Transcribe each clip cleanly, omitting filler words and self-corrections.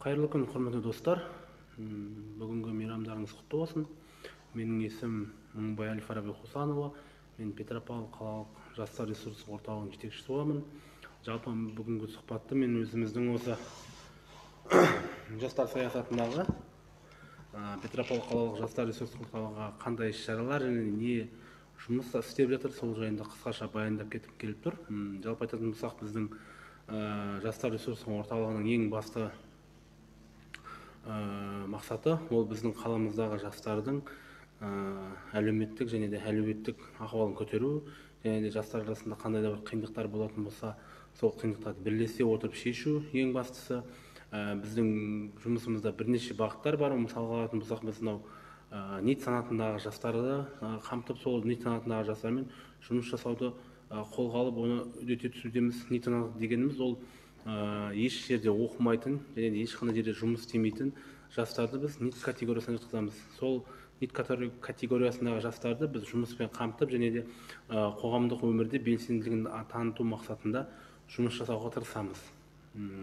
Қайырлы күн, құрметті достар. Бүгінгі мейрамдарыңыз құтты болсын. Менің есімім Мыңбай Әл-Фараби Хусанова. Мен Петропавл қалалық жастар ресурстық орталығының жетекшісі боламын. Жалпы бүгінгі сұхбатты мен өзіміздің осы жастар саясатындағы Петропавл қалалық жастар ресурстық орталығына қандай іс-шаралар және не жұмыс істеп жатыр, сол жайында қысқаша баяндап кетіп келіп тұр. Жалпы айтатын болсақ, біздің жастар ресурстық орталығының ең басты мақсаты ол біздің қаламыздағы жастардың әлеуметтік және де әлеуметтік ахуалын көтеру, және де жастар арасында қандай да бір қиындықтар болатын болса, сол қиындықтарды бірлесе отырып шешу ең бастысы. Біздің жұмысымызда бірнеше бағыттар бар. Мысалға алатын болсақ, біз мынау НИТ санатындағы жастарды қамтып, сол НИТ санатындағы жастармен жұмыс жасауды қолға алып, оны үдете түсудеміз. НИТ санаты дегеніміз ол еш жерде оқымайтын және де ешқандай жерде жұмыс істемейтін жастарды біз НИТ категориясына жатқызамыз. Сол НИТ категориясындағы жастарды біз жұмыспен қамтып және де қоғамдық өмірде белсенділігін таныту мақсатында жұмыс жасауға тырысамыз.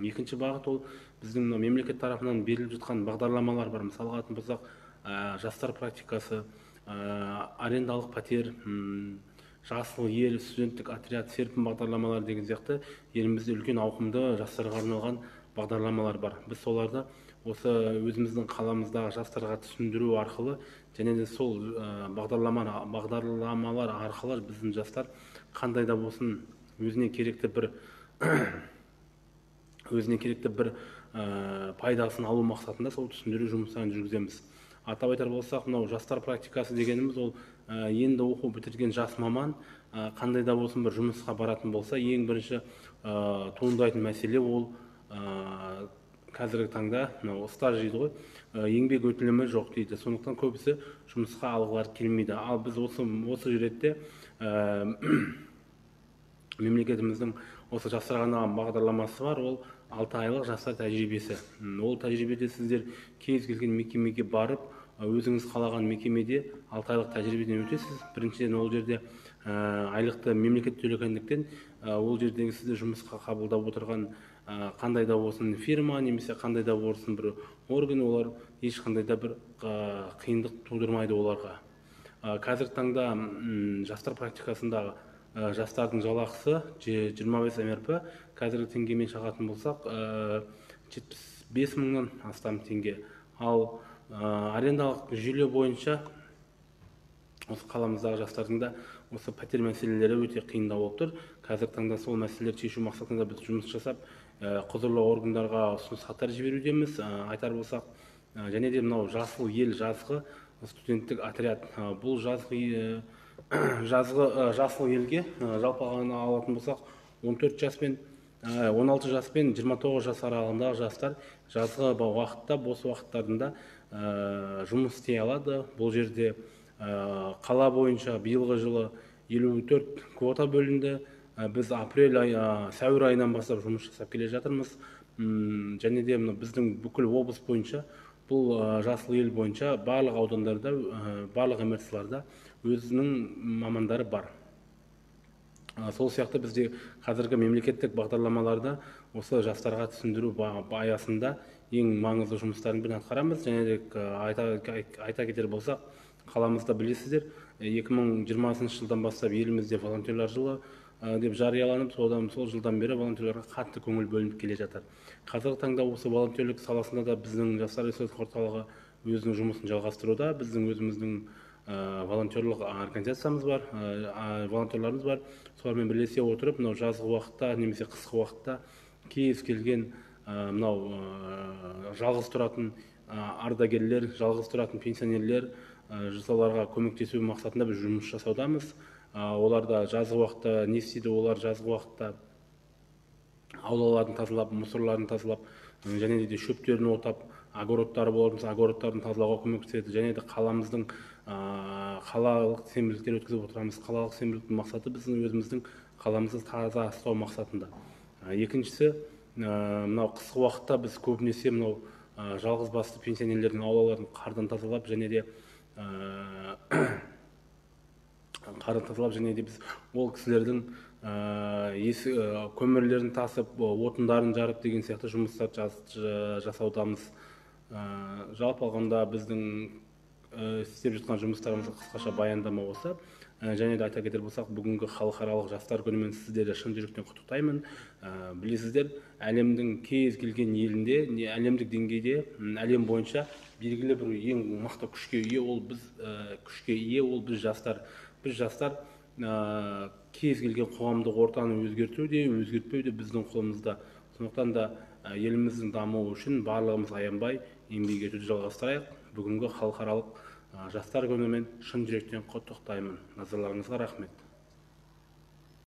Екінші бағыт ол біздің мемлекет тарапынан беріліп жатқан бағдарламалар бар. Мысалға алатын болсақ, жастар практикасы, арендалық пәтер, жасыл ел, студенттік отряд, серпін бағдарламалар деген сияқты елімізде үлкен ауқымды жастарға арналған бағдарламалар бар. Біз соларды осы өзіміздің қаламыздағы жастарға түсіндіру арқылы және де сол бағдарламалар арқылы біздің жастар қандай да болсын өзіне керекті бір пайдасын алу мақсатында сол түсіндіру жұмыстарын жүргіземіз. Атап айтар болсақ, мынау жастар практикасы дегеніміз ол енді оқу бітірген жас маман қандай да болсын бір жұмысқа баратын болса, ең бірінші туындайтын мәселе ол қазіргі таңда стаж дейді ғой, еңбек өтілімі жоқ дейді. Сондықтан көбісі жұмысқа алғылары келмейді. Ал біз осы ретте мемлекетіміздің осы жастарға арналған бағдарламасы бар, ол 6 айлық жастар тәжірибесі. Ол тәжірибеде сіздер кез келген мекемеге барып, өзіңіз қалаған мекемеде 6 айлық тәжірибеден өтесіз. Біріншіден ол жерде айлықты мемлекет төлегендіктен ол жердегі сізді жұмысқа қабылдап отырған қандай да болсын фирма немесе қандай да болсын бір орган, олар ешқандай да бір қиындық тудырмайды оларға. Қазіргі таңда жастар практикасындағы жастардың жалақысы 25 МРП, қазіргі теңгемен шағатын болсақ 75 мыңнан астам теңге. Ал арендалық жүйе бойынша осы қаламыздағы жастардың да осы пәтер мәселелері өте қиындау болып тұр. Қазіргі таңда сол мәселелерді шешу мақсатында біз жұмыс жасап, құзырлы органдарға ұсыныс хаттар жіберудеміз. Айтар болсақ, және де мынау жасыл ел жазғы студенттік отряд. Бұл жасыл елге жалпы алатын болсақ 14 жас пен 16 жас пен 29 жас аралығындағы жастар жазғы уақытта, бос уақыттарында жұмыс істей алады. Бұл жерде қала бойынша биылғы жылы 54 квота бөлінді. Біз сәуір айынан бастап жұмыс жасап келе жатырмыз. Және де біздің бүкіл облыс бойынша, бұл жасыл ел бойынша барлық аудандарда, барлық МРС-ларда өзінің мамандары бар. Сол сияқты бізде қазіргі мемлекеттік бағдарламаларда осы жастарға түсіндіру аясында ең маңызды жұмыстарын бірін атқарамыз. Және де айта кетер болсақ, қаламызда білесіздер, 2020 жылдан бастап елімізде волонтерлар жылы деп жарияланып, сол жылдан бері волонтерларға қатты көңіл бөлініп келе жатыр. Қазіргі таңда осы волонтерлік саласында да біздің жастар ресурстық орталығы өзінің жұмысын жалғастыруда. Біздің өзіміздің волонтерлық организациямыз бар, волонтерларымыз бар. Солармен бірлесе отырып, мынау жазғы уақытта немесе қысқы уақытта кез келген мынау жалғыз тұратын ардагерлер, жалғыз тұратын пенсионерлер, соларға көмектесу мақсатында біз жұмыс жасаудамыз. Оларда жазғы уақытта не істейді? Олар жазғы уақытта аулаларын тазалап, мусорларын тазалап, және де шөптерін отап, огородтары болатын огородтарын тазалауға көмектеседі. Және де қаламыздың қалалық сенбіліктер өткізіп отырамыз. Қалалық сенбіліктің мақсаты біздің өзіміздің қаламызды таза ұстау мақсатында. Екіншісі, мынау қысқы уақытта біз көбінесе мынау жалғыз басты пенсионерлердің аулаларын қардан тазалап, және де біз ол кісілердің көмірлерін тасып, отындарын жарып деген сияқты жұмыстар жасаудамыз. Жалпы алғанда біздің істеп жатқан жұмыстарымыз қысқаша баяндама осы. Және де айта кетер болсақ, бүгінгі халықаралық жастар күнімен сіздерді шын жүректен құттықтаймын. Білесіздер, әлемдің кез келген елінде, әлемдік деңгейде, әлем бойынша белгілі бір ең мықты күшке ие ол біз жастар. Біз жастар кез келген қоғамдық ортаны өзгертпеу де біздің қолымызда. Сондықтан да еліміздің дамуы үшін барлығымыз аянбай еңбек етуді жалғастырайық. Бүгінгі халықаралық жастар күнімен шын жүректен құттықтаймын. Назарларыңызға рахмет.